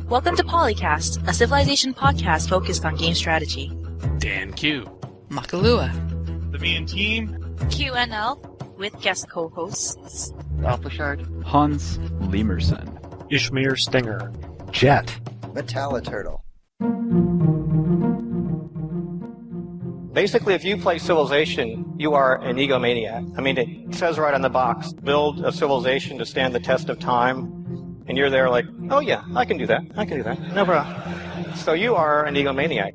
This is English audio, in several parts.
Welcome to PolyCast, a civilization podcast focused on game strategy. DanQ. Makalua. The main team. QNL, with guest co-hosts. AlphaShard. Hans Lemurson. Izmir Stinger. Jet. Metaliturtle. Basically, if you play Civilization, you are an egomaniac. I mean, it says right on the box, build a civilization to stand the test of time. And you're there like, oh yeah, I can do that. No problem. So you are an egomaniac.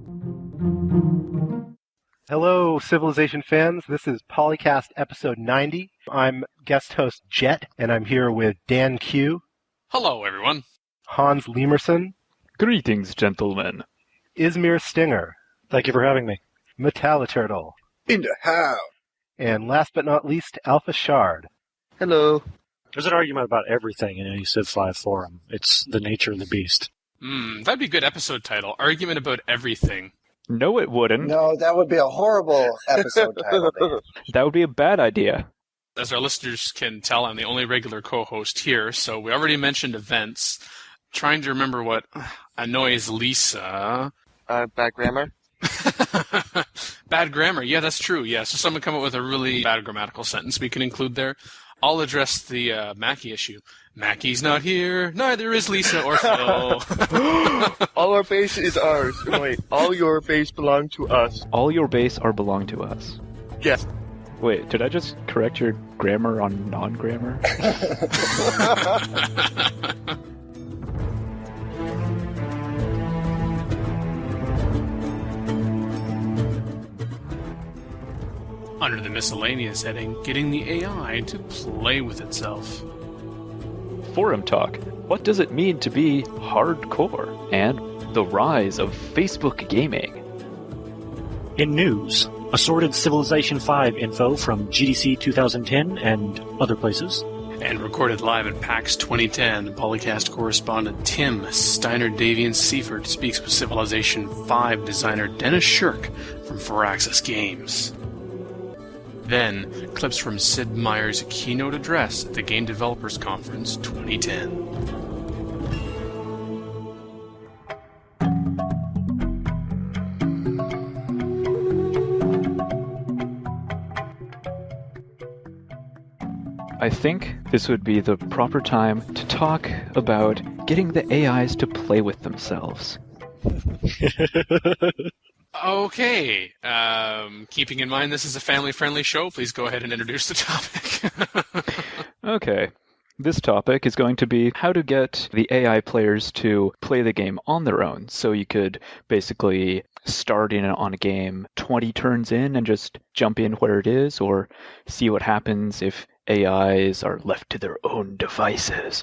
Hello, Civilization fans. This is PolyCast episode 90. I'm guest host Jet, and I'm here with DanQ. Hello, everyone. Hans Lemurson. Greetings, gentlemen. Izmir Stinger. Thank you for having me. Metaliturtle. In the house. And last but not least, AlphaShard. Hello. There's an argument about everything in any Civ 5 forum. It's the nature of the beast. That'd be a good episode title. Argument about everything. No, it wouldn't. No, that would be a horrible episode title. That would be a bad idea. As our listeners can tell, I'm the only regular co-host here, so we already mentioned events. Trying to remember what annoys Lisa. Bad grammar. Bad grammar. Yeah, that's true. Yeah, so someone come up with a really bad grammatical sentence we can include there. I'll address the Mackie issue. Mackie's not here. Neither is Lisa or Phil. All our base is ours. Wait, all your base belong to us. All your base are belong to us. Yes. Wait, did I just correct your grammar on non-grammar? Under the Miscellaneous heading, getting the AI to play with itself. Forum talk. What does it mean to be hardcore? And the rise of Facebook gaming. In news, Assorted Civilization 5 info from GDC 2010 and other places. And recorded live at PAX 2010, PolyCast correspondent Tim Steiner-Davian-Seifert speaks with Civilization 5 designer Dennis Shirk from Firaxis Games. Then, clips from Sid Meier's keynote address at the Game Developers Conference 2010. I think this would be the proper time to talk about getting the AIs to play with themselves. Okay. Keeping in mind this is a family-friendly show, please go ahead and introduce the topic. Okay. This topic is going to be how to get the AI players to play the game on their own. So you could basically start in on a game 20 turns in and just jump in where it is, or see what happens if AIs are left to their own devices.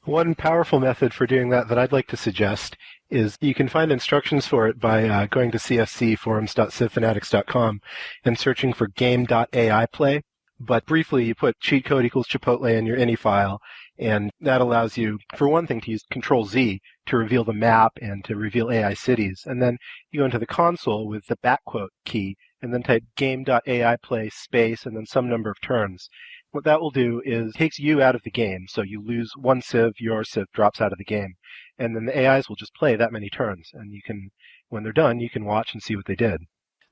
One powerful method for doing that I'd like to suggest is you can find instructions for it by going to cscforums.civfanatics.com and searching for game.ai play. But briefly, you put cheat code equals Chipotle in your ini file, and that allows you, for one thing, to use Control-Z to reveal the map and to reveal AI cities. And then you go into the console with the backquote key, and then type game.ai play space and then some number of turns. What that will do is takes you out of the game, so you lose one civ, your civ drops out of the game. And then the AIs will just play that many turns, and you can, when they're done, you can watch and see what they did.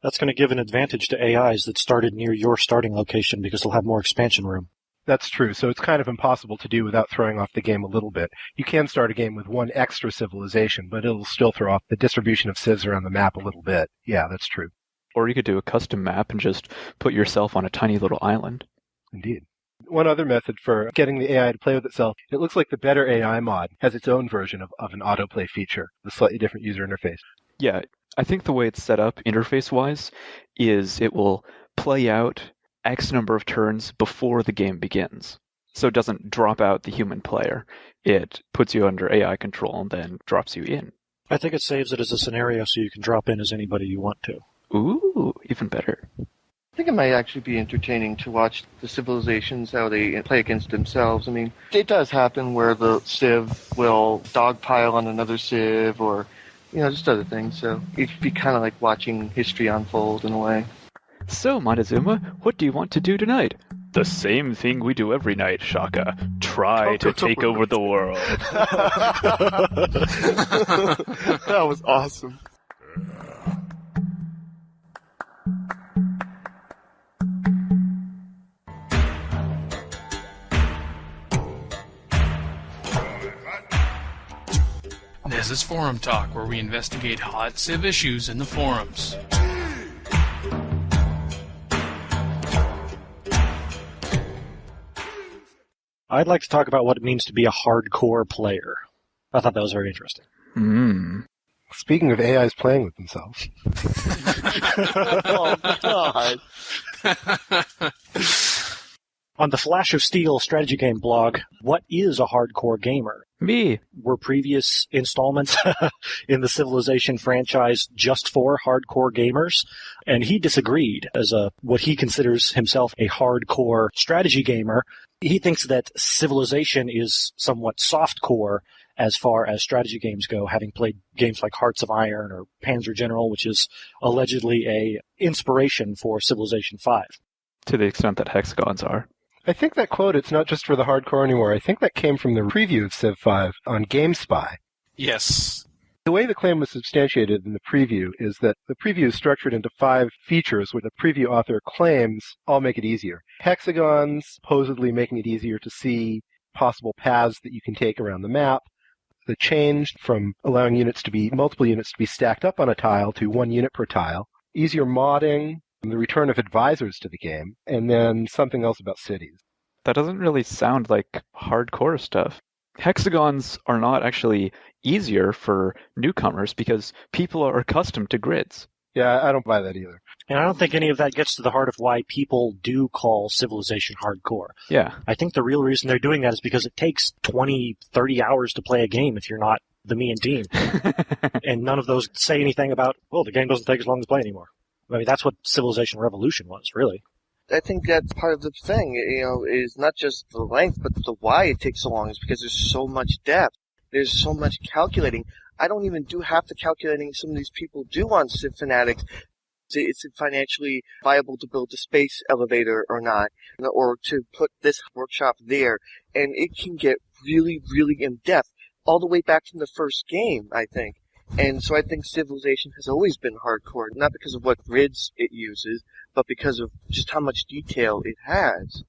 That's going to give an advantage to AIs that started near your starting location because they'll have more expansion room. That's true, so it's kind of impossible to do without throwing off the game a little bit. You can start a game with one extra civilization, but it'll still throw off the distribution of civs around the map a little bit. Yeah, that's true. Or you could do a custom map and just put yourself on a tiny little island. Indeed. One other method for getting the AI to play with itself, it looks like the Better AI mod has its own version of an autoplay feature, a slightly different user interface. Yeah, I think the way it's set up interface-wise is it will play out X number of turns before the game begins. So it doesn't drop out the human player. It puts you under AI control and then drops you in. I think it saves it as a scenario so you can drop in as anybody you want to. Ooh, even better. I think it might actually be entertaining to watch the civilizations, how they play against themselves. I mean, it does happen where the civ will dogpile on another civ or, just other things. So it'd be kind of like watching history unfold in a way. So, Montezuma, what do you want to do tonight? The same thing we do every night, Shaka. Try to take over the world. That was awesome. This is Forum Talk, where we investigate hot Civ issues in the forums. I'd like to talk about what it means to be a hardcore player. I thought that was very interesting. Speaking of AIs playing with themselves. Oh, God. On the Flash of Steel strategy game blog, what is a hardcore gamer? Me. Were previous installments in the Civilization franchise just for hardcore gamers? And he disagreed as what he considers himself a hardcore strategy gamer. He thinks that Civilization is somewhat softcore as far as strategy games go, having played games like Hearts of Iron or Panzer General, which is allegedly a inspiration for Civilization 5. To the extent that hexagons are. I think that quote, it's not just for the hardcore anymore. I think that came from the preview of Civ 5 on GameSpy. Yes. The way the claim was substantiated in the preview is that the preview is structured into 5 features where the preview author claims all make it easier. Hexagons, supposedly making it easier to see possible paths that you can take around the map. The change from allowing multiple units to be stacked up on a tile to 1 unit per tile. Easier modding, the return of advisors to the game, and then something else about cities. That doesn't really sound like hardcore stuff. Hexagons are not actually easier for newcomers because people are accustomed to grids. Yeah, I don't buy that either. And I don't think any of that gets to the heart of why people do call Civilization hardcore. Yeah. I think the real reason they're doing that is because it takes 20, 30 hours to play a game if you're not the mean team. And none of those say anything about, well, the game doesn't take as long to play anymore. I mean, that's what Civilization Revolution was, really. I think that's part of the thing, is not just the length, but the why it takes so long is because there's so much depth. There's so much calculating. I don't even do half the calculating some of these people do on Civ Fanatics. Is it financially viable to build a space elevator or not, or to put this workshop there? And it can get really, really in depth, all the way back from the first game, I think. And so I think Civilization has always been hardcore, not because of what grids it uses, but because of just how much detail it has.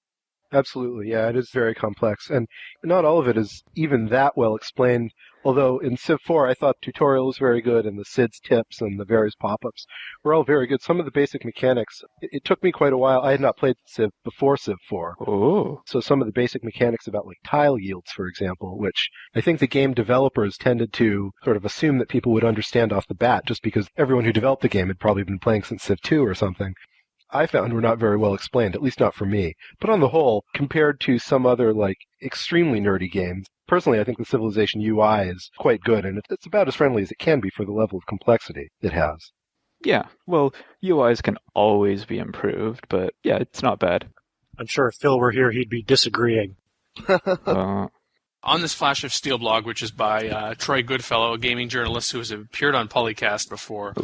Absolutely, yeah, it is very complex. And not all of it is even that well explained, although in Civ 4 I thought the tutorial was very good, and the SIDS tips and the various pop-ups were all very good. Some of the basic mechanics, it took me quite a while. I had not played Civ before Civ 4. Oh. So some of the basic mechanics about like tile yields, for example, which I think the game developers tended to sort of assume that people would understand off the bat, just because everyone who developed the game had probably been playing since Civ 2 or something. I found were not very well explained, at least not for me. But on the whole, compared to some other, like, extremely nerdy games, personally I think the Civilization UI is quite good, and it's about as friendly as it can be for the level of complexity it has. Yeah, well, UIs can always be improved, but yeah, it's not bad. I'm sure if Phil were here, he'd be disagreeing. On this Flash of Steel blog, which is by Troy Goodfellow, a gaming journalist who has appeared on PolyCast before,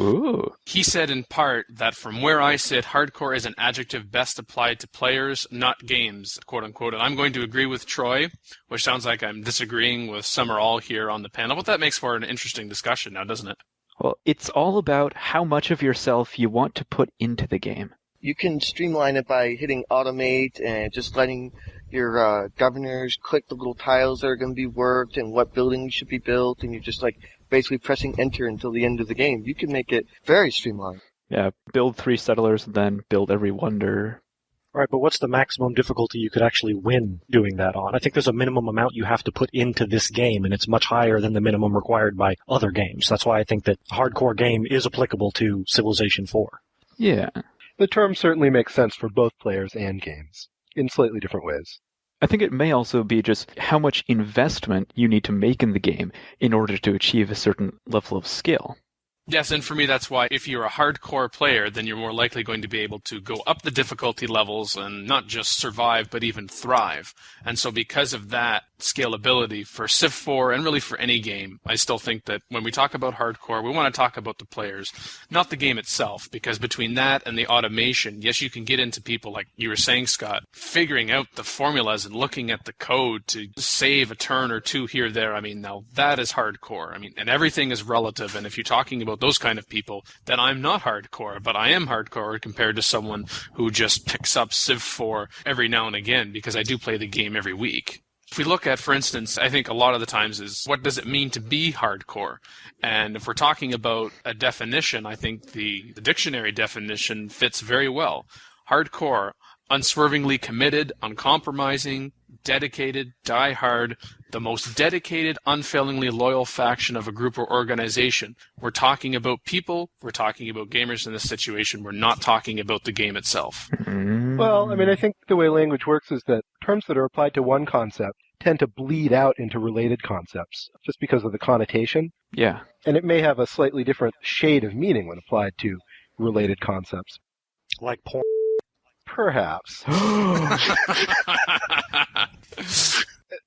he said in part that from where I sit, hardcore is an adjective best applied to players, not games, quote-unquote. And I'm going to agree with Troy, which sounds like I'm disagreeing with some or all here on the panel, but that makes for an interesting discussion now, doesn't it? Well, it's all about how much of yourself you want to put into the game. You can streamline it by hitting automate and just letting your governors click the little tiles that are going to be worked and what buildings should be built, and you're just like basically pressing enter until the end of the game. You can make it very streamlined. Yeah, build 3 settlers and then build every wonder. Right, but what's the maximum difficulty you could actually win doing that on? I think there's a minimum amount you have to put into this game, and it's much higher than the minimum required by other games. That's why I think that hardcore game is applicable to Civilization 4. Yeah. The term certainly makes sense for both players and games, in slightly different ways. I think it may also be just how much investment you need to make in the game in order to achieve a certain level of skill. Yes, and for me, that's why if you're a hardcore player, then you're more likely going to be able to go up the difficulty levels and not just survive, but even thrive. And so because of that scalability for Civ 4 and really for any game, I still think that when we talk about hardcore, we want to talk about the players, not the game itself, because between that and the automation, yes, you can get into people, like you were saying, Scott, figuring out the formulas and looking at the code to save a turn or two here or there. I mean, now that is hardcore. I mean, and everything is relative. And if you're talking about those kind of people, then I'm not hardcore, but I am hardcore compared to someone who just picks up Civ 4 every now and again, because I do play the game every week. If we look at, for instance, I think a lot of the times is what does it mean to be hardcore? And if we're talking about a definition, I think the dictionary definition fits very well. Hardcore, unswervingly committed, uncompromising, dedicated, die-hard, the most dedicated, unfailingly loyal faction of a group or organization. We're talking about people, we're talking about gamers in this situation, we're not talking about the game itself. Well, I mean, I think the way language works is that terms that are applied to one concept tend to bleed out into related concepts just because of the connotation. Yeah. And it may have a slightly different shade of meaning when applied to related concepts. Like porn. Perhaps.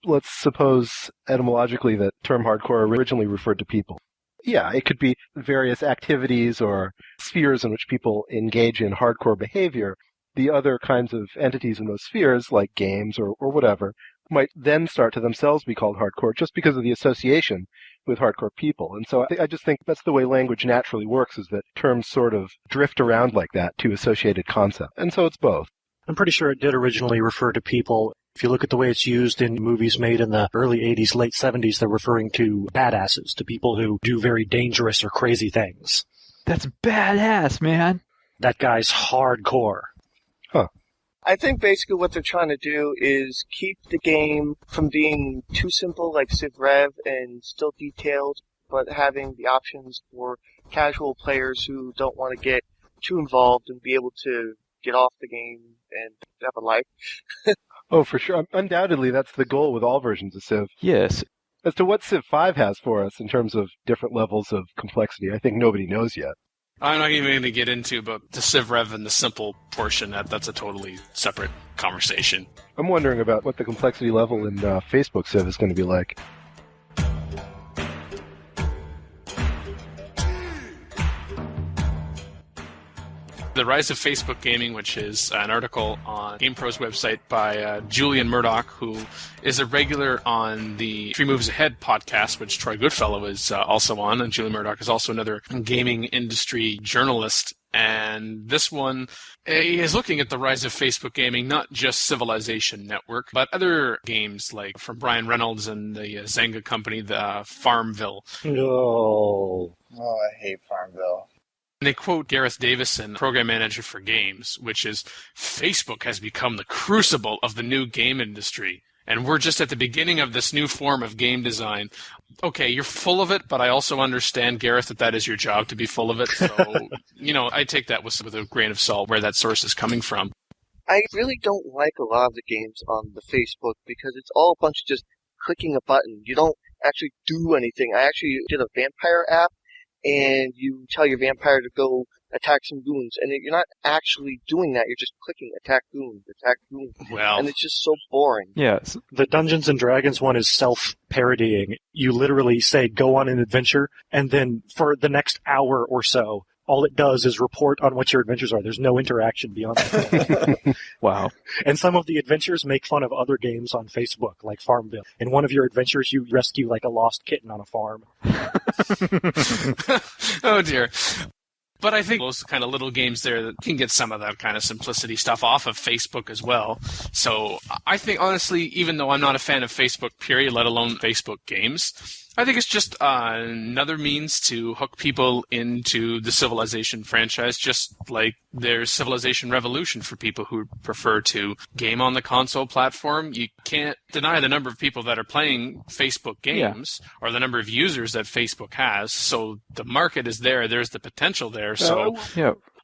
Let's suppose etymologically that term hardcore originally referred to people. Yeah, it could be various activities or spheres in which people engage in hardcore behavior. The other kinds of entities in those spheres, like games or whatever, might then start to themselves be called hardcore just because of the association with hardcore people. And so I just think that's the way language naturally works, is that terms sort of drift around like that to associated concepts. And so it's both. I'm pretty sure it did originally refer to people. If you look at the way it's used in movies made in the early 80s, late 70s, they're referring to badasses, to people who do very dangerous or crazy things. That's badass, man. That guy's hardcore. Huh. I think basically what they're trying to do is keep the game from being too simple like Civ Rev and still detailed, but having the options for casual players who don't want to get too involved and be able to get off the game and have a life. Oh, for sure. Undoubtedly, that's the goal with all versions of Civ. Yes. As to what Civ 5 has for us in terms of different levels of complexity, I think nobody knows yet. I'm not even going to get into about the Civ Rev and the simple portion. That's a totally separate conversation. I'm wondering about what the complexity level in Facebook Civ is going to be like. The Rise of Facebook Gaming, which is an article on GamePro's website by Julian Murdoch, who is a regular on the 3 Moves Ahead podcast, which Troy Goodfellow is also on. And Julian Murdoch is also another gaming industry journalist. And this one is looking at the rise of Facebook gaming, not just Civilization Network, but other games like from Brian Reynolds and the Zynga company, the Farmville. No. Oh, I hate Farmville. And they quote Gareth Davison, program manager for games, which is, Facebook has become the crucible of the new game industry. And we're just at the beginning of this new form of game design. Okay, you're full of it, but I also understand, Gareth, that is your job to be full of it. So, I take that with a grain of salt where that source is coming from. I really don't like a lot of the games on the Facebook because it's all a bunch of just clicking a button. You don't actually do anything. I actually did a vampire app, and you tell your vampire to go attack some goons, and you're not actually doing that. You're just clicking attack goons, well, and it's just so boring. Yes. The Dungeons & Dragons one is self-parodying. You literally say, go on an adventure, and then for the next hour or so, all it does is report on what your adventures are. There's no interaction beyond that. Wow. And some of the adventures make fun of other games on Facebook, like Farmville. In one of your adventures, you rescue like a lost kitten on a farm. Oh, dear. But I think those kind of little games there that can get some of that kind of simplicity stuff off of Facebook as well. So I think, honestly, even though I'm not a fan of Facebook, period, let alone Facebook games, I think it's just another means to hook people into the Civilization franchise, just like there's Civilization Revolution for people who prefer to game on the console platform. You can't deny the number of people that are playing Facebook games or the number of users that Facebook has. So the market is there. There's the potential there. So.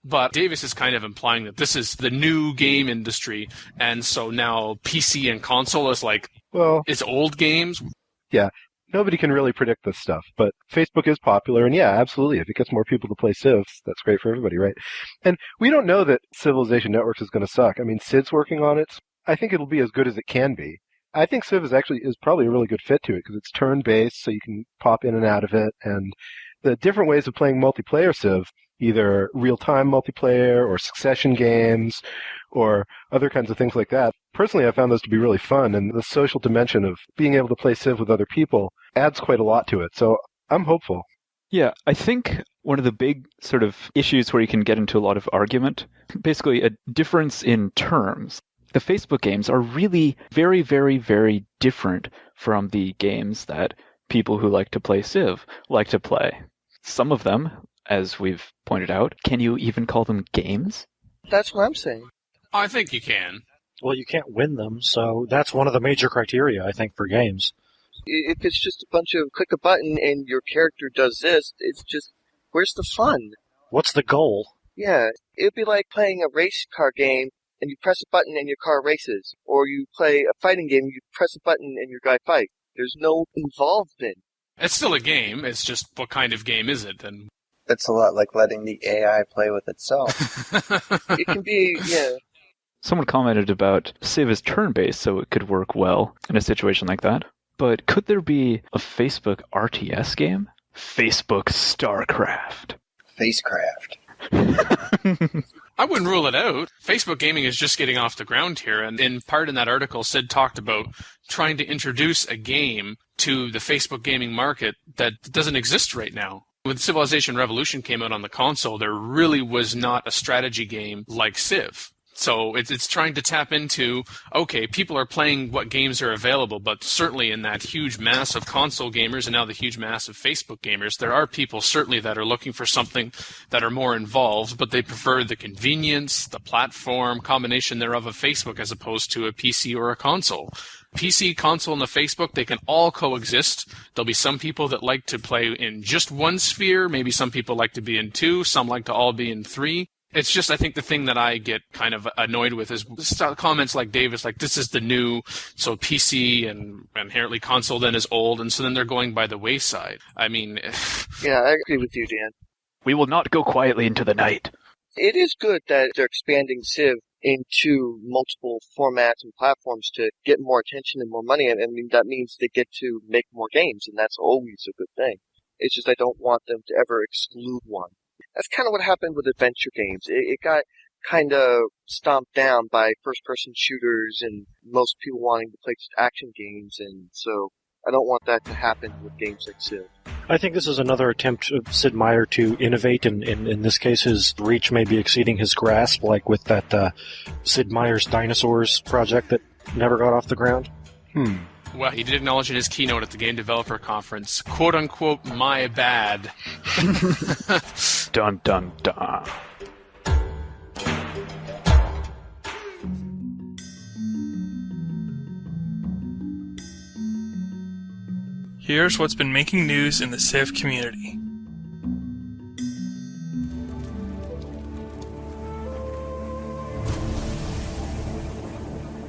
But Davis is kind of implying that this is the new game industry, and so now PC and console is like, it's old games. Yeah. Nobody can really predict this stuff, but Facebook is popular, and yeah, absolutely. If it gets more people to play Civ, that's great for everybody, right? And we don't know that Civilization Networks is going to suck. I mean, Sid's working on it. I think it'll be as good as it can be. I think Civ is probably a really good fit to it because it's turn-based, so you can pop in and out of it, and the different ways of playing multiplayer Civ, either real-time multiplayer or succession games or other kinds of things like that. Personally, I found those to be really fun, and the social dimension of being able to play Civ with other people adds quite a lot to it, so I'm hopeful. Yeah, I think one of the big sort of issues where you can get into a lot of argument, basically a difference in terms. The Facebook games are really very, very, very different from the games that people who like to play Civ like to play. Some of them, as we've pointed out, can you even call them games? That's what I'm saying. I think you can. Well, you can't win them, so that's one of the major criteria, I think, for games. If it's just a bunch of click a button and your character does this, it's just, where's the fun? What's the goal? Yeah, it'd be like playing a race car game and you press a button and your car races. Or you play a fighting game, you press a button and your guy fights. There's no involvement. It's still a game. It's just what kind of game is it? And It's a lot like letting the AI play with itself. It can be, yeah. Someone commented about Civ is turn-based, so it could work well in a situation like that. But could there be a Facebook RTS game? Facebook StarCraft. Facecraft. I wouldn't rule it out. Facebook gaming is just getting off the ground here, and in part in that article, Sid talked about trying to introduce a game to the Facebook gaming market that doesn't exist right now. When Civilization Revolution came out on the console, there really was not a strategy game like Civ. So it's trying to tap into, okay, people are playing what games are available, but certainly in that huge mass of console gamers and now the huge mass of Facebook gamers, there are people certainly that are looking for something that are more involved, but they prefer the convenience, the platform, combination thereof of Facebook as opposed to a PC or a console. PC, console, and the Facebook, they can all coexist. There'll be some people that like to play in just one sphere, maybe some people like to be in two, some like to all be in three. It's just, I think the thing that I get kind of annoyed with is comments like Davis, like, this is the new, so PC and inherently console then is old, and so then they're going by the wayside. I mean... Yeah, I agree with you, Dan. We will not go quietly into the night. It is good that they're expanding Civ into multiple formats and platforms to get more attention and more money. I mean, that means they get to make more games, and that's always a good thing. It's just I don't want them to ever exclude one. That's kind of what happened with adventure games. It got kind of stomped down by first-person shooters and most people wanting to play just action games, and so I don't want that to happen with games like Civ. I think this is another attempt of Sid Meier to innovate, and in this case his reach may be exceeding his grasp, like with that Sid Meier's Dinosaurs project that never got off the ground. Well, he did acknowledge in his keynote at the Game Developer Conference, quote-unquote, my bad. Dun, dun, dun. Here's what's been making news in the Civ community.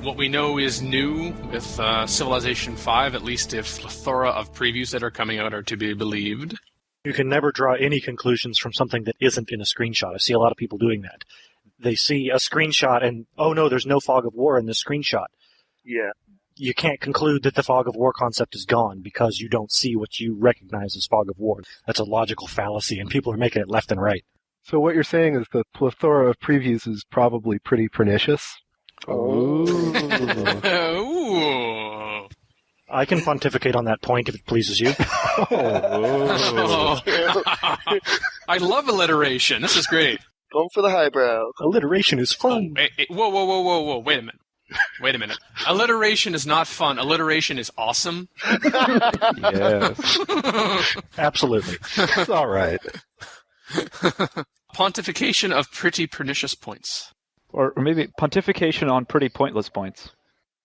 What we know is new with Civilization 5, at least if plethora of previews that are coming out are to be believed. You can never draw any conclusions from something that isn't in a screenshot. I see a lot of people doing that. They see a screenshot and, oh no, there's no fog of war in this screenshot. Yeah. You can't conclude that the fog of war concept is gone because you don't see what you recognize as fog of war. That's a logical fallacy, and people are making it left and right. So what you're saying is the plethora of previews is probably pretty pernicious? Ooh. I can pontificate on that point if it pleases you. I love alliteration. This is great. Going for the highbrow. Alliteration is fun. Whoa. Wait a minute. Alliteration is not fun. Alliteration is awesome. Yes. Absolutely. It's all right. Pontification of pretty pernicious points. Or maybe pontification on pretty pointless points.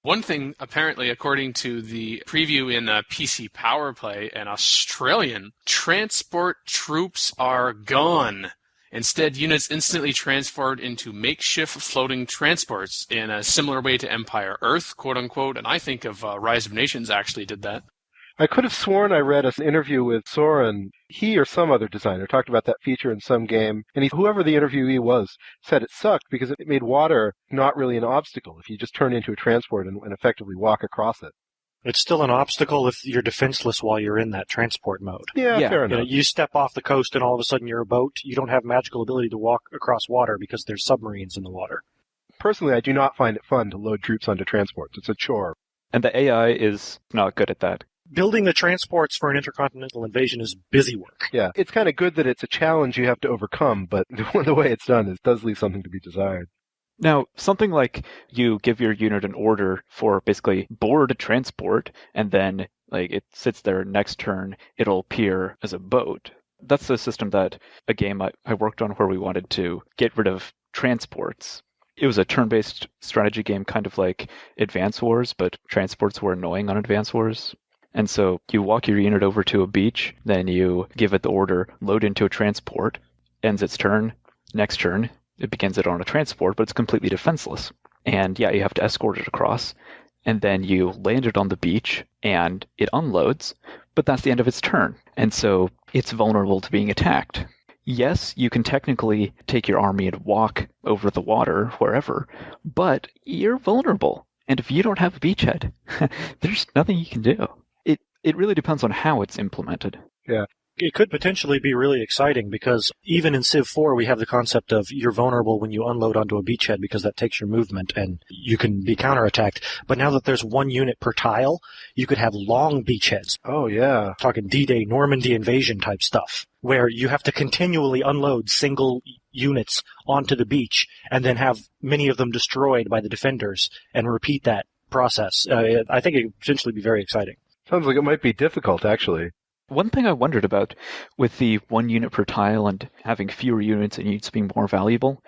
One thing, apparently, according to the preview in PC Power Play, an Australian, transport troops are gone. Instead, units instantly transferred into makeshift floating transports in a similar way to Empire Earth, quote-unquote, and I think of Rise of Nations actually did that. I could have sworn I read an interview with Soren. He or some other designer talked about that feature in some game, and whoever the interviewee was said it sucked because it made water not really an obstacle if you just turn into a transport and effectively walk across it. It's still an obstacle if you're defenseless while you're in that transport mode. Yeah, fair enough. You step off the coast and all of a sudden you're a boat. You don't have magical ability to walk across water because there's submarines in the water. Personally, I do not find it fun to load troops onto transports. It's a chore. And the AI is not good at that. Building the transports for an intercontinental invasion is busy work. Yeah, it's kind of good that it's a challenge you have to overcome, but the way it's done does leave something to be desired. Now, something like you give your unit an order for basically board a transport, and then it sits there next turn, it'll appear as a boat. That's the system that a game I worked on where we wanted to get rid of transports. It was a turn-based strategy game, kind of like Advance Wars, but transports were annoying on Advance Wars. And so you walk your unit over to a beach, then you give it the order, load into a transport, ends its turn, next turn, it begins it on a transport, but it's completely defenseless. And yeah, you have to escort it across, and then you land it on the beach, and it unloads, but that's the end of its turn. And so it's vulnerable to being attacked. Yes, you can technically take your army and walk over the water, wherever, but you're vulnerable. And if you don't have a beachhead, there's nothing you can do. It really depends on how it's implemented. Yeah. It could potentially be really exciting because even in Civ 4 we have the concept of you're vulnerable when you unload onto a beachhead because that takes your movement and you can be counterattacked. But now that there's one unit per tile, you could have long beachheads. Oh, yeah. Talking D-Day, Normandy invasion type stuff, where you have to continually unload single units onto the beach and then have many of them destroyed by the defenders and repeat that process. I think it could potentially be very exciting. Sounds like it might be difficult, actually. One thing I wondered about with the one unit per tile and having fewer units and units being more valuable,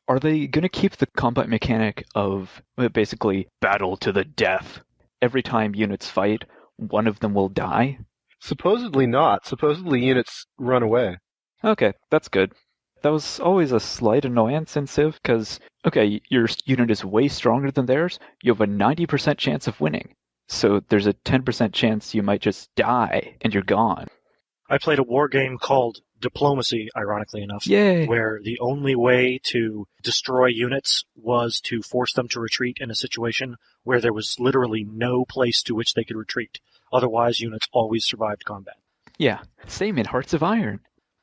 are they going to keep the combat mechanic of basically battle to the death? Every time units fight, one of them will die? Supposedly not. Supposedly units run away. Okay, that's good. That was always a slight annoyance in Civ, because, okay, your unit is way stronger than theirs, you have a 90% chance of winning. So there's a 10% chance you might just die and you're gone. I played a war game called Diplomacy, ironically enough, Yay. Where the only way to destroy units was to force them to retreat in a situation where there was literally no place to which they could retreat. Otherwise, units always survived combat. Yeah, same in Hearts of Iron.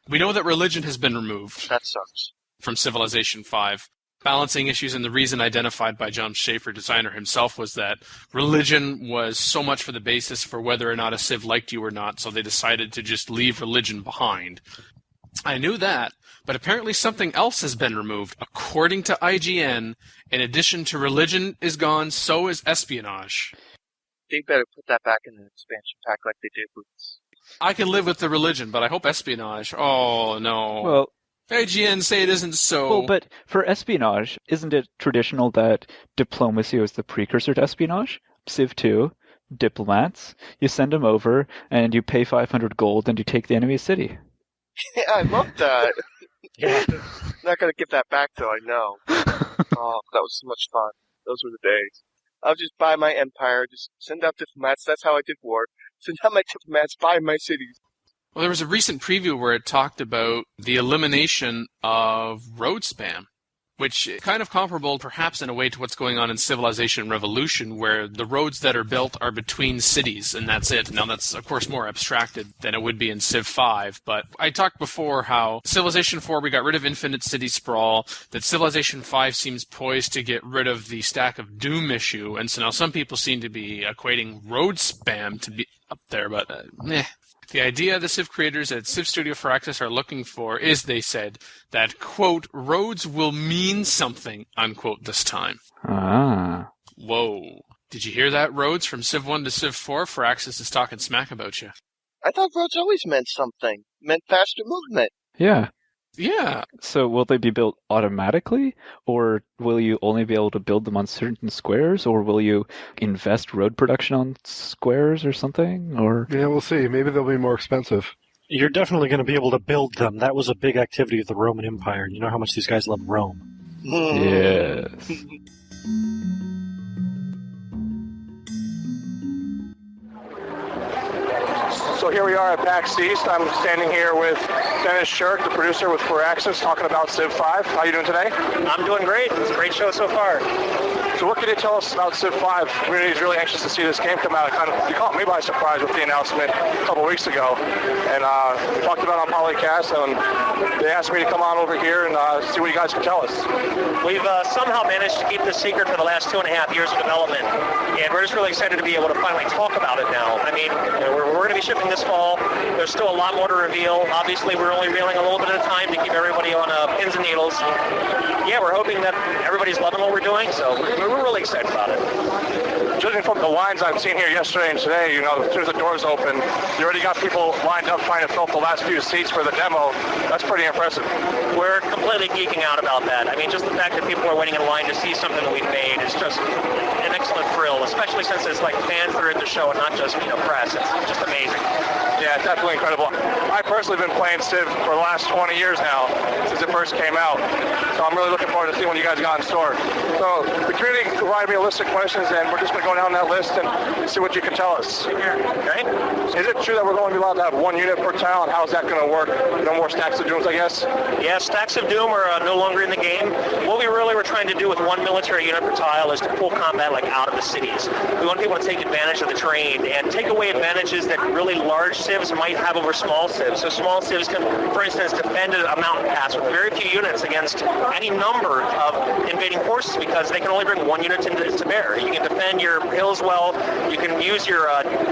We know that religion has been removed. That sucks. From Civilization 5. Balancing issues, and the reason identified by John Schaefer, designer himself, was that religion was so much for the basis for whether or not a Civ liked you or not, so they decided to just leave religion behind. I knew that, but apparently something else has been removed. According to IGN, in addition to religion is gone, so is espionage. They better put that back in an expansion pack like they did with... I can live with the religion, but I hope espionage. Oh, no. Well, IGN say it isn't so. Well, but for espionage, isn't it traditional that diplomacy was the precursor to espionage? Civ 2, diplomats, you send them over, and you pay 500 gold, and you take the enemy's city. Yeah, I love that. Yeah. Not going to give that back, though, I know. Oh, that was so much fun. Those were the days. I'll just buy my empire, just send out diplomats. That's how I did war. Send out my diplomats, buy my cities. Well, there was a recent preview where it talked about the elimination of road spam, which is kind of comparable perhaps in a way to what's going on in Civilization Revolution, where the roads that are built are between cities, and that's it. Now, that's, of course, more abstracted than it would be in Civ 5, but I talked before how Civilization 4, we got rid of infinite city sprawl, that Civilization 5 seems poised to get rid of the Stack of Doom issue, and so now some people seem to be equating road spam to be up there, but The idea the Civ creators at Civ Studio Firaxis are looking for is, they said, that, quote, roads will mean something, unquote, this time. Ah. Whoa. Did you hear that, Roads? From Civ 1 to Civ 4, Firaxis is talking smack about you. I thought roads always meant something. Meant faster movement. Yeah. Yeah. So will they be built automatically, or will you only be able to build them on certain squares, or will you invest road production on squares or something? Or Yeah, we'll see. Maybe they'll be more expensive. You're definitely going to be able to build them. That was a big activity of the Roman Empire. You know how much these guys love Rome. Yes. So here we are at PAX East. I'm standing here with Dennis Shirk, the producer with Firaxis, talking about Civ 5. How are you doing today? I'm doing great. It's a great show so far. So what can you tell us about Civ 5? The community is really anxious to see this game come out. You caught me by surprise with the announcement a couple weeks ago. And we talked about it on PolyCast, and they asked me to come on over here and see what you guys can tell us. We've somehow managed to keep this secret for the last 2.5 years of development. And we're just really excited to be able to finally talk about it now. I mean, we're going to be shipping this fall. There's still a lot more to reveal. Obviously, we're only revealing a little bit at a time to keep everybody on pins and needles. Yeah, we're hoping that everybody's loving what we're doing, so we're really excited about it. Judging from the lines I've seen here yesterday and today, as soon as the doors open, you already got people lined up trying to fill the last few seats for the demo. That's pretty impressive. We're completely geeking out about that. I mean, just the fact that people are waiting in line to see something that we've made is just an excellent thrill, especially since it's like fans that are at the show and not just, press. It's just amazing. Yeah, definitely incredible. I personally have been playing Civ for the last 20 years now, since it first came out. So I'm really looking forward to seeing what you guys got in store. So the community provided me a list of questions, and we're just going to go down that list and see what you can tell us. Okay. Is it true that we're going to be allowed to have 1 unit per tile, and how is that going to work? No more stacks of dooms, I guess? Yeah, stacks of doom are no longer in the game. What we really were trying to do with 1 military unit per tile is to pull combat out of the cities. We want people to take advantage of the terrain and take away advantages that really large civs might have over small civs. So small civs can, for instance, defend a mountain pass with very few units against any number of invading forces because they can only bring 1 unit to bear. You can defend your hills well. You can use your,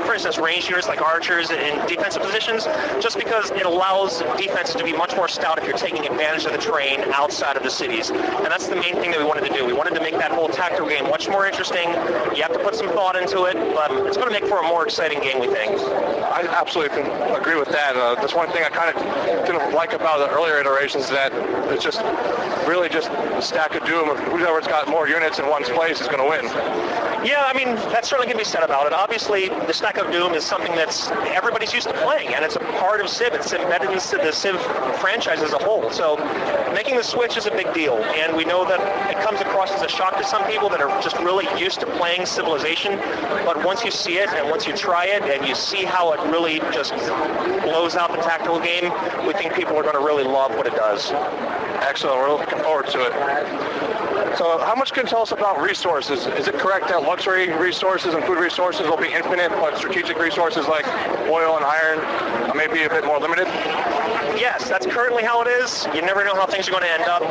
for instance, ranged units like archers in defensive positions just because it allows defenses to be much more stout if you're taking advantage of the terrain outside of the cities. And that's the main thing that we wanted to do. We wanted to make that whole tactical game much more interesting. You have to put some thought into it, but it's going to make for a more exciting game, we think. I absolutely agree with that. That's one thing I kind of didn't like about the earlier iterations, that it's just really just a stack of doom. Whoever's got more units in one place is going to win. Yeah, I mean, that certainly can be said about it. Obviously, the stack of doom is something that's everybody's used to playing, and it's a part of Civ. It's embedded in the Civ franchise as a whole. So making the switch is a big deal, and we know that it comes across as a shock to some people that are just really used to playing Civilization. But once you see it, and once you try it, and you see how it really just blows out the tactical game, we think people are going to really love what it does. Excellent. We're looking forward to it. So how much can you tell us about resources? Is it correct that luxury resources and food resources will be infinite, but strategic resources like oil and iron may be a bit more limited? Yes, that's currently how it is. You never know how things are going to end up.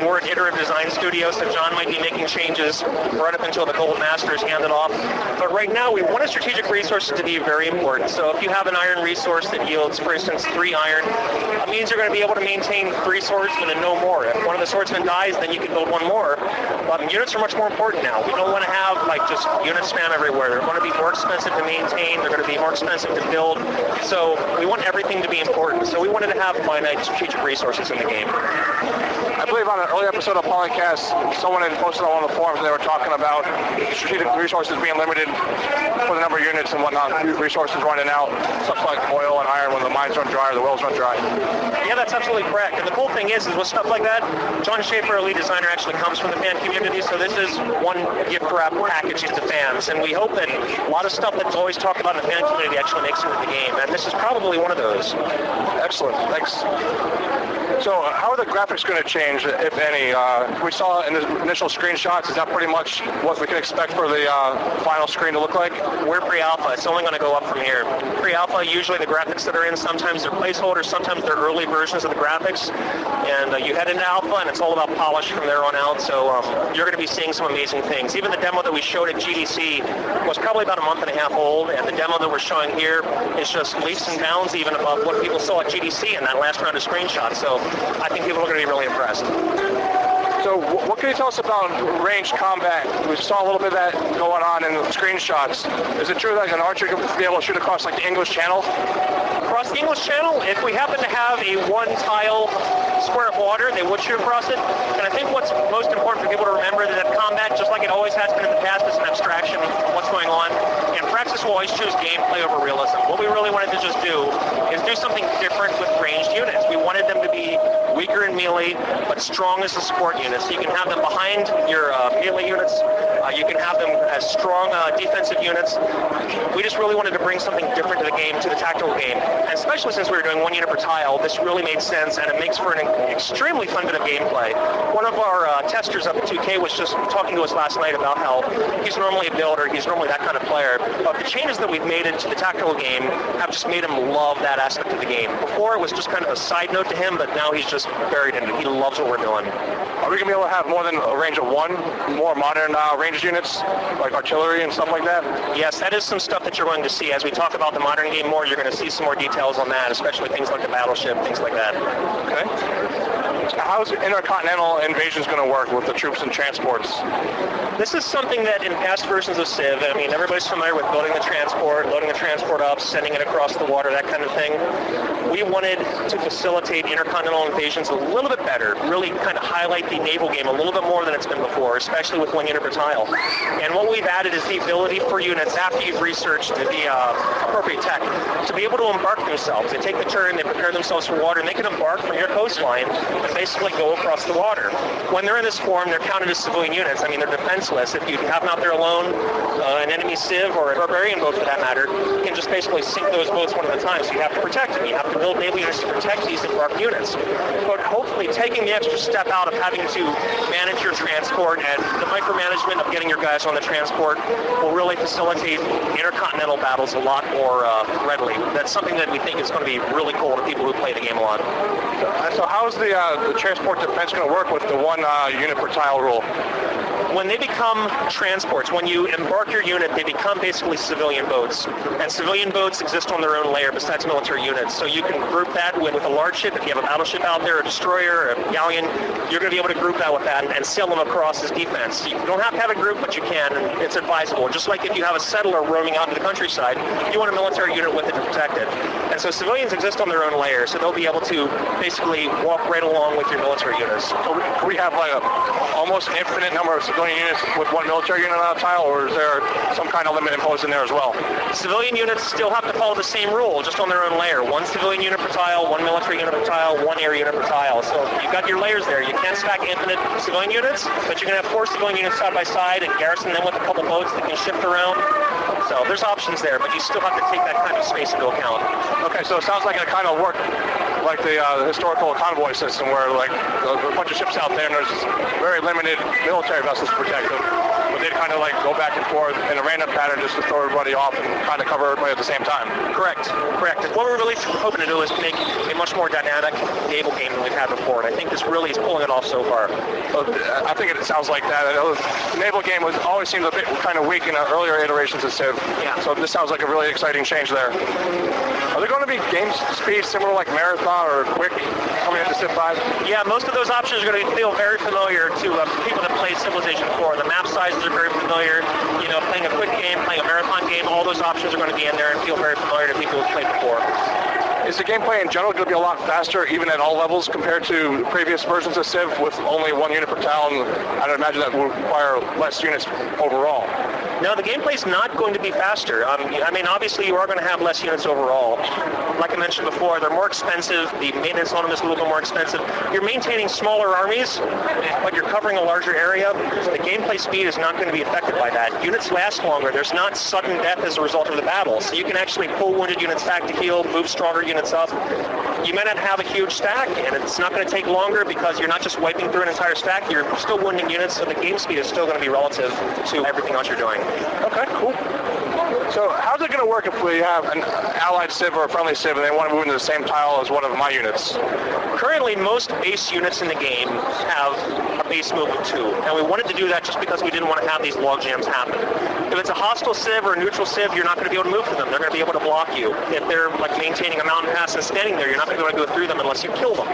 We're an iterative design studio, so John might be making changes right up until the Gold Master is handed off. But right now, we wanted strategic resources to be very important. So if you have an iron resource that yields, for instance, 3 iron, that means you're going to be able to maintain 3 swordsmen and no more. If one of the swordsmen dies, then you can build 1 more. But units are much more important now. We don't want to have just unit spam everywhere. They're going to be more expensive to maintain. They're going to be more expensive to build. So we want everything to be important. So we wanted to have finite strategic resources in the game. I believe on an early episode of PolyCast, someone had posted on one of the forums, they were talking about strategic resources being limited for the number of units and whatnot, resources running out, stuff like oil and iron when the mines run dry or the wells run dry. Yeah, that's absolutely correct. And the cool thing is with stuff like that, John Schaefer, our lead designer, actually comes from the fan community, so this is one gift wrap package to fans. And we hope that a lot of stuff that's always talked about in the fan community actually makes it into the game. And this is probably one of those. Excellent. Thanks. So how are the graphics going to change, if any? We saw in the initial screenshots, is that pretty much what we can expect for the final screen to look like? We're pre-alpha. It's only going to go up from here. Pre-alpha, usually the graphics that are in, sometimes they're placeholders, sometimes they're early versions of the graphics. And you head into alpha, and it's all about polish from there on out. So you're going to be seeing some amazing things. Even the demo that we showed at GDC was probably about a month and a half old, and the demo that we're showing here is just leaps and bounds even above what people saw at GDC in that last round of screenshots. So I think people are going to be really impressed. So what can you tell us about ranged combat? We saw a little bit of that going on in the screenshots. Is it true that an archer could be able to shoot across the English Channel? Across the English Channel, if we happen to have a 1-tile square of water, they would shoot across it. And I think what's most important for people to remember is that combat, just like it always has been in the past, is an abstraction of what's going on. And Firaxis will always choose gameplay over realism. What we really wanted to just do is do something different with ranged units. We wanted them to to be weaker in melee, but strong as the support units. So you can have them behind your melee units. You can have them as strong defensive units. We just really wanted to bring something different to the game, to the tactical game. And especially since we were doing 1 unit per tile, this really made sense, and it makes for an extremely fun bit of gameplay. One of our testers up at 2K was just talking to us last night about how he's normally a builder, he's normally that kind of player, but the changes that we've made into the tactical game have just made him love that aspect of the game. Before it was just kind of a side note to him, but now he's just buried in it. He loves what we're doing. Are we going to be able to have more than a range of one, more modern ranged units, like artillery and stuff like that? Yes, that is some stuff that you're going to see. As we talk about the modern game more, you're going to see some more details on that, especially things like the battleship, things like that. Okay. How's intercontinental invasions going to work with the troops and transports? This is something that in past versions of Civ, I mean, everybody's familiar with building the transport, loading the transport up, sending it across the water, that kind of thing. We wanted to facilitate intercontinental invasions a little bit better, really kind of highlight the naval game a little bit more than it's been before, especially with 1 unit per tile. And what we've added is the ability for units, after you've researched the appropriate tech, to be able to embark themselves. They take the turn, they prepare themselves for water, and they can embark from your coastline and basically go across the water. When they're in this form, they're counted as civilian units. I mean, they're defenseless. If you have them out there alone, an enemy civ or a barbarian boat for that matter, you can just basically sink those boats one at a time. So you have to protect them. You have to build naval units to protect these embarked units. But hopefully taking the extra step out of having to manage your transport and the micromanagement of getting your guys on the transport will really facilitate intercontinental battles a lot more readily. That's something that we think is going to be really cool to people who play the game a lot. So how's the transport defense going to work with the 1 unit per tile rule? When they become transports, when you embark your unit, they become basically civilian boats. And civilian boats exist on their own layer besides military units. So you can group that with a large ship. If you have a battleship out there, a destroyer, a galleon, you're going to be able to group that with that and sail them across as defense. You don't have to have a group, but you can, and it's advisable. Just like if you have a settler roaming out into the countryside, you want a military unit with it to protect it. And so civilians exist on their own layer, so they'll be able to basically walk right along with your military units. So we have like almost an infinite number of civilian units with 1 military unit on a tile, or is there some kind of limit imposed in there as well? Civilian units still have to follow the same rule, just on their own layer. 1 civilian unit per tile, 1 military unit per tile, 1 air unit per tile. So you've got your layers there. You can't stack infinite civilian units, but you can have 4 civilian units side by side and garrison them with a couple boats that can shift around. So there's options there, but you still have to take that kind of space into account. Okay, so it sounds like it kind of worked like the historical convoy system, where like there's a bunch of ships out there and there's very limited military vessels to protect them. But they'd kind of like go back and forth in a random pattern just to throw everybody off and kind of cover everybody at the same time. Correct. What we're really hoping to do is make a much more dynamic naval game than we've had before, and I think this really is pulling it off so far. I think it sounds like that. The naval game always seemed a bit kind of weak in the earlier iterations of Civ. Yeah. So this sounds like a really exciting change there. Are there going to be game speeds similar like Marathon or Quick coming into Civ 5? Yeah, most of those options are going to feel very familiar to people that play Civilization 4. The map sizes are very familiar. You know, playing a quick game, playing a marathon game, all those options are going to be in there and feel very familiar to people who've played before. Is the gameplay in general going to be a lot faster, even at all levels, compared to previous versions of Civ with only 1 unit per tile? And I'd imagine that will require less units overall. No, the gameplay's not going to be faster. I mean, obviously, you are going to have less units overall. Like I mentioned before, they're more expensive. The maintenance on them is a little bit more expensive. You're maintaining smaller armies, but you're covering a larger area. The gameplay speed is not going to be affected by that. Units last longer. There's not sudden death as a result of the battle. So you can actually pull wounded units back to heal, move stronger units up. You may not have a huge stack, and it's not going to take longer because you're not just wiping through an entire stack. You're still wounding units, so the game speed is still going to be relative to everything else you're doing. Okay, cool. So how's it going to work if we have an allied civ or a friendly civ and they want to move into the same tile as one of my units? Currently, most base units in the game have a base move of 2, and we wanted to do that just because we didn't want to have these log jams happen. If it's a hostile civ or a neutral civ, you're not going to be able to move through them. They're going to be able to block you. If they're like maintaining a mountain pass and standing there, you're not going to be able to go through them unless you kill them.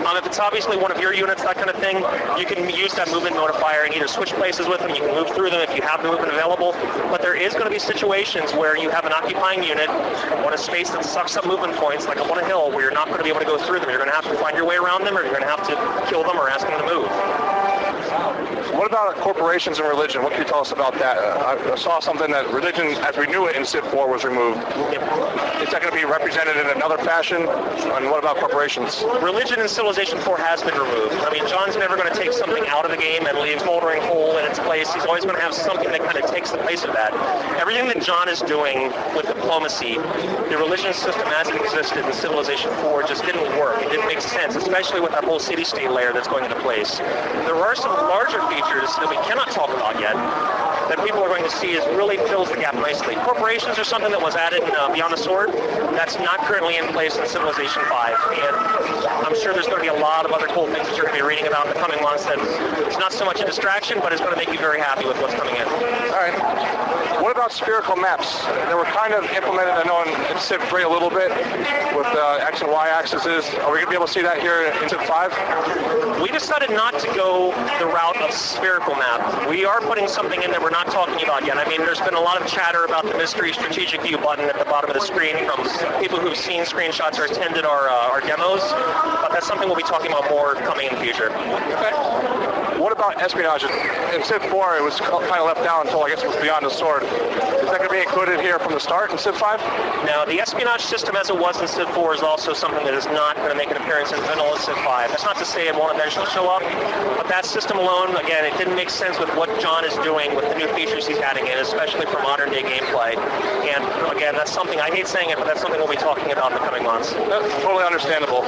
If it's obviously one of your units, that kind of thing, you can use that movement modifier and either switch places with them, you can move through them if you have the movement available, but there is going to be situations where you have an occupying unit on a space that sucks up movement points, like up on a hill, where you're not going to be able to go through them. You're going to have to find your way around them, or you're going to have to kill them or ask them to move. What about corporations and religion? What can you tell us about that? I saw something that religion, as we knew it in Civ 4, was removed. Is that going to be represented in another fashion? And what about corporations? Religion in Civilization 4 has been removed. I mean, John's never going to take something out of the game and leave a smoldering hole in its place. He's always going to have something that kind of takes the place of that. Everything that John is doing with diplomacy, the religion system as it existed in Civilization 4 just didn't work. It didn't make sense, especially with that whole city-state layer that's going into place. There are some larger features that we cannot talk about yet that people are going to see is really fills the gap nicely. Corporations are something that was added in Beyond the Sword. That's not currently in place in Civilization 5. And I'm sure there's going to be a lot of other cool things that you're going to be reading about in the coming months that it's not so much a distraction, but it's going to make you very happy with what's coming in. All right. What about spherical maps? They were kind of implemented, I know, in Civ 3 a little bit with X and Y axes. Are we going to be able to see that here in Civ 5? We decided not to go the route of spherical map. We are putting something in that we're not talking about yet. I mean, there's been a lot of chatter about the mystery strategic view button at the bottom of the screen from people who've seen screenshots or attended our demos, but that's something we'll be talking about more coming in the future. Okay. What about espionage? In Civ 4, it was kind of left down until I guess it was Beyond the Sword. Is that going to be included here from the start in Civ 5? Now, the espionage system as it was in Civ 4 is also something that is not going to make an appearance in vanilla Civ 5. That's not to say it won't eventually show up, but that system alone, again, it didn't make sense with what John is doing with the new features he's adding in, especially for modern day gameplay. And again, that's something, I hate saying it, but that's something we'll be talking about in the coming months. That's totally understandable.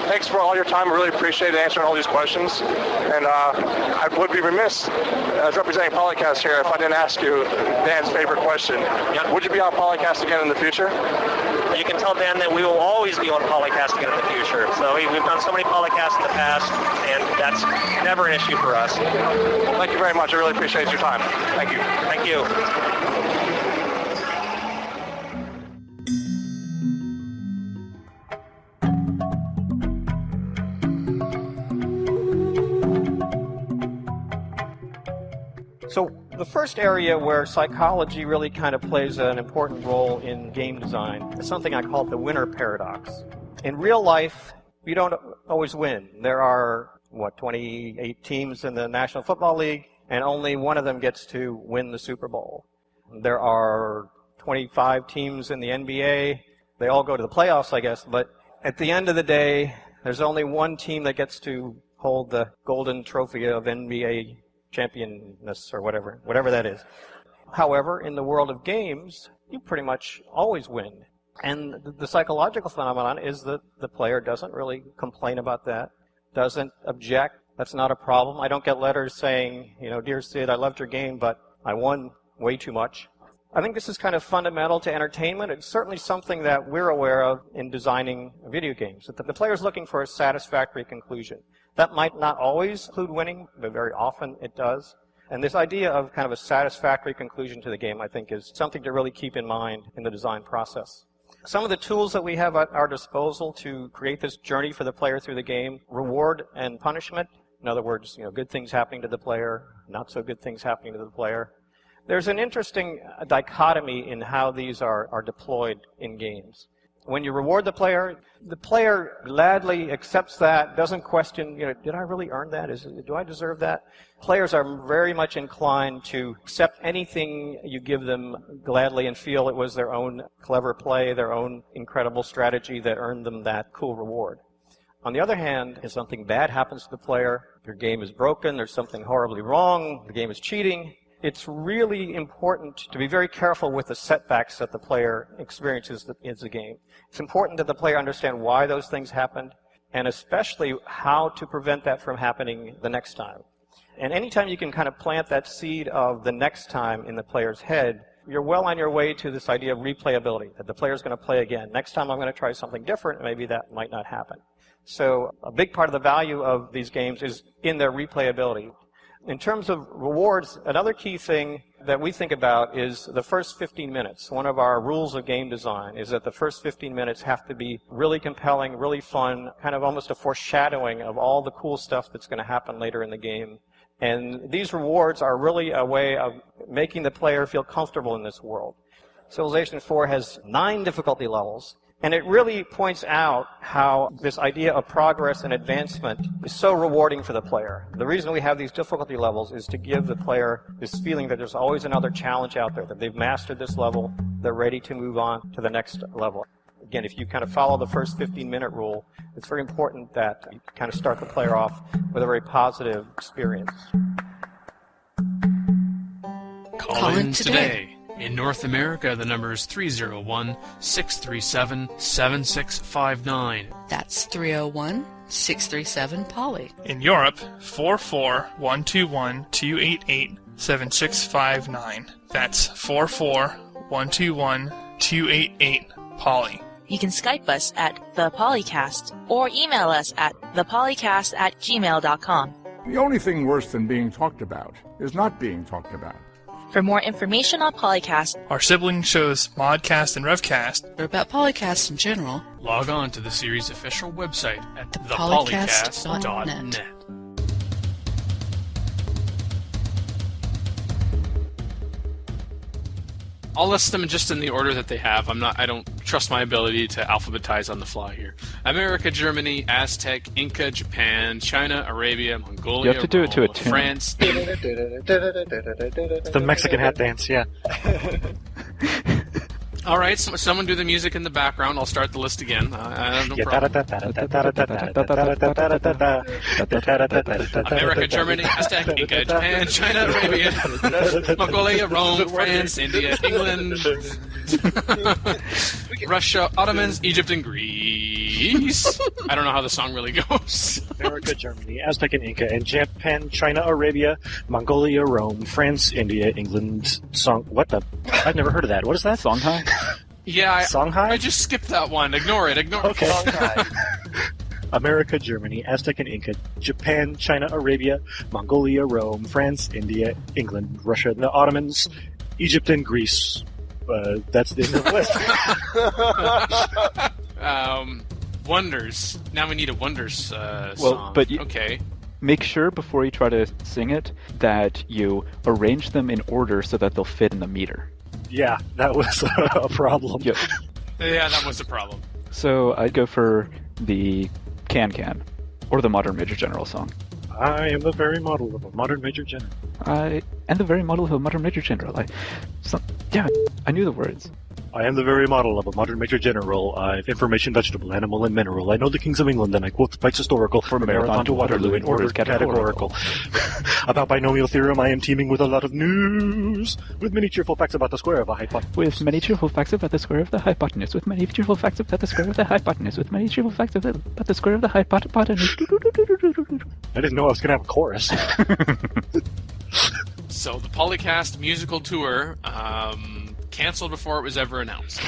Thanks for all your time. I really appreciate answering all these questions. And I would be remiss as representing PolyCast here if I didn't ask you Dan's favorite question. Yep. Would you be on PolyCast again in the future? You can tell Dan that we will always be on PolyCast again in the future. So we've done so many PolyCasts in the past, and that's never an issue for us. Well, thank you very much. I really appreciate your time. Thank you. Thank you. So the first area where psychology really kind of plays an important role in game design is something I call the winner paradox. In real life, you don't always win. There are, 28 teams in the National Football League, and only one of them gets to win the Super Bowl. There are 25 teams in the NBA. They all go to the playoffs, I guess, but at the end of the day, there's only one team that gets to hold the golden trophy of NBA championness or whatever that is. However, in the world of games, you pretty much always win. And the psychological phenomenon is that the player doesn't really complain about that, doesn't object. That's not a problem. I don't get letters saying, dear Sid, I loved your game, but I won way too much. I think this is kind of fundamental to entertainment. It's certainly something that we're aware of in designing video games. That the player's looking for a satisfactory conclusion. That might not always include winning, but very often it does. And this idea of kind of a satisfactory conclusion to the game, I think, is something to really keep in mind in the design process. Some of the tools that we have at our disposal to create this journey for the player through the game, reward and punishment. In other words, good things happening to the player, not so good things happening to the player. There's an interesting dichotomy in how these are deployed in games. When you reward the player gladly accepts that, doesn't question, did I really earn that? Do I deserve that? Players are very much inclined to accept anything you give them gladly and feel it was their own clever play, their own incredible strategy that earned them that cool reward. On the other hand, if something bad happens to the player, your game is broken, there's something horribly wrong, the game is cheating, it's really important to be very careful with the setbacks that the player experiences in the game. It's important that the player understand why those things happened, and especially how to prevent that from happening the next time. And anytime you can kind of plant that seed of the next time in the player's head, you're well on your way to this idea of replayability, that the player's going to play again. Next time I'm going to try something different, maybe that might not happen. So a big part of the value of these games is in their replayability. In terms of rewards, another key thing that we think about is the first 15 minutes. One of our rules of game design is that the first 15 minutes have to be really compelling, really fun, kind of almost a foreshadowing of all the cool stuff that's going to happen later in the game. And these rewards are really a way of making the player feel comfortable in this world. Civilization 4 has 9 difficulty levels, And it really points out how this idea of progress and advancement is so rewarding for the player. The reason we have these difficulty levels is to give the player this feeling that there's always another challenge out there, that they've mastered this level, they're ready to move on to the next level. Again, if you kind of follow the first 15-minute rule, it's very important that you kind of start the player off with a very positive experience. Call in today. In North America, the number is 301-637-7659. That's 301-637-POLY. In Europe, 44121-288-7659. That's 44121-288-POLY. You can Skype us at the PolyCast or email us at thepolycast@gmail.com. The only thing worse than being talked about is not being talked about. For more information on PolyCast, our sibling shows Modcast and Revcast, or about PolyCast in general, log on to the series' official website at thepolycast.net. I'll list them just in the order that they have. I don't trust my ability to alphabetize on the fly here. America, Germany, Aztec, Inca, Japan, China, Arabia, Mongolia, You have to do it to a tune. France. The Mexican hat dance, yeah. All right, so someone do the music in the background. I'll start the list again. No problem. America, Germany, Aztec, Inca, Japan, China, Arabia, Mongolia, Rome, France, India, England, Russia, Ottomans, Egypt, and Greece. I don't know how the song really goes. America, Germany, Aztec, and Inca, and Japan, China, Arabia, Mongolia, Rome, France, India, England, What the? I've never heard of that. What is that? Songhai? Yeah, Songhai? I just skipped that one. Ignore it. Okay. America, Germany, Aztec, and Inca, Japan, China, Arabia, Mongolia, Rome, France, India, England, Russia, the Ottomans, Egypt, and Greece. That's the end of the list. Wonders. Now we need a Wonders song. But okay. Make sure before you try to sing it that you arrange them in order so that they'll fit in the meter. Yeah, that was a problem. Yep. Yeah, that was a problem. So I'd go for the Can, or the Modern Major General song. I am the very model of a modern Major General. I am the very model of a modern Major General. Damn it, I knew the words. I am the very model of a modern Major General. I've information, vegetable, animal, and mineral. I know the kings of England, and I quote Spike's historical from Marathon to Waterloo in order categorical. About binomial theorem, I am teeming with a lot of news. With many cheerful facts about the square of a hypotenuse. With many cheerful facts about the square of the hypotenuse. With many cheerful facts about the square of the hypotenuse. With many cheerful facts about the square of the hypotenuse. I didn't know I was going to have a chorus. So the PolyCast musical tour, canceled before it was ever announced.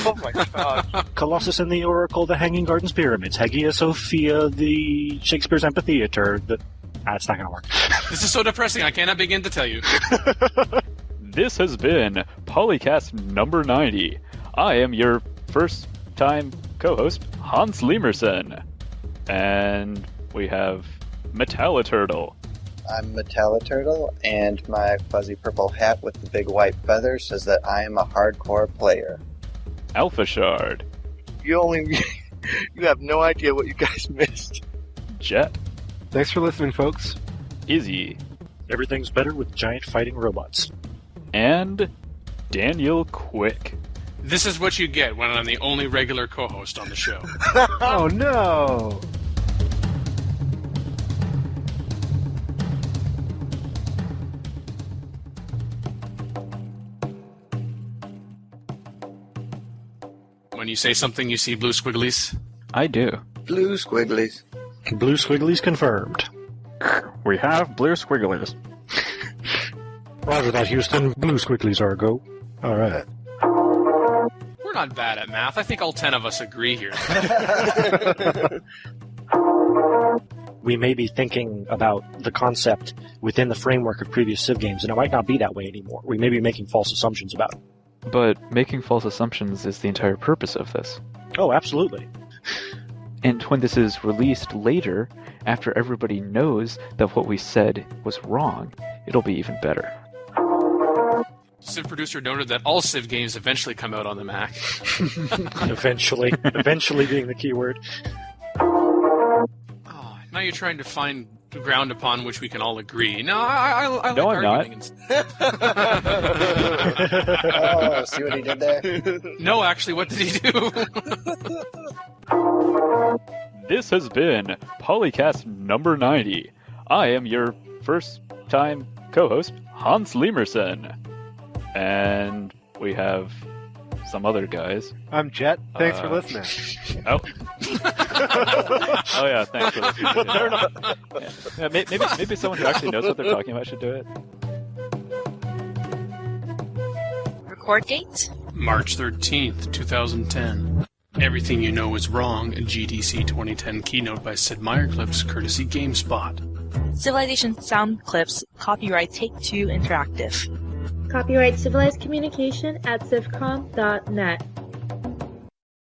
Oh my god. Colossus and the Oracle, the Hanging Gardens Pyramids, Hagia Sophia, the Shakespeare's Amphitheater, it's not going to work. This is so depressing, I cannot begin to tell you. This has been PolyCast number 90. I am your first-time co-host, Hans Lemurson. And we have Metaliturtle. I'm Metaliturtle, and my fuzzy purple hat with the big white feather says that I am a hardcore player. AlphaShard. You have no idea what you guys missed. Jet. Thanks for listening, folks. Izzy. Everything's better with giant fighting robots. And Daniel Quick. This is what you get when I'm the only regular co-host on the show. Oh no! When you say something, you see blue squigglies? I do. Blue squigglies. Blue squigglies confirmed. We have blue squigglies. Roger that, Houston. Blue squigglies are a go. All right. We're not bad at math. I think all 10 of us agree here. We may be thinking about the concept within the framework of previous Civ games, and it might not be that way anymore. We may be making false assumptions about it. But making false assumptions is the entire purpose of this. Oh, absolutely. And when this is released later, after everybody knows that what we said was wrong, it'll be even better. Civ producer noted that all Civ games eventually come out on the Mac. Eventually being the key word. Oh, now you're trying to find the ground upon which we can all agree. No, I like No, I'm arguing. Oh, see what he did there? No, actually, what did he do? This has been PolyCast number 90. I am your first-time co-host, Hans Lemurson. And we have some other guys. I'm Jet. Thanks for listening. Oh. Oh yeah, thanks for listening. Yeah, maybe someone who actually knows what they're talking about should do it. Record date? March 13th, 2010. Everything You Know Is Wrong, a GDC 2010 keynote by Sid Meier clips, courtesy GameSpot. Civilization sound clips, copyright Take-Two Interactive. Copyright Civilized Communication at civcom.net.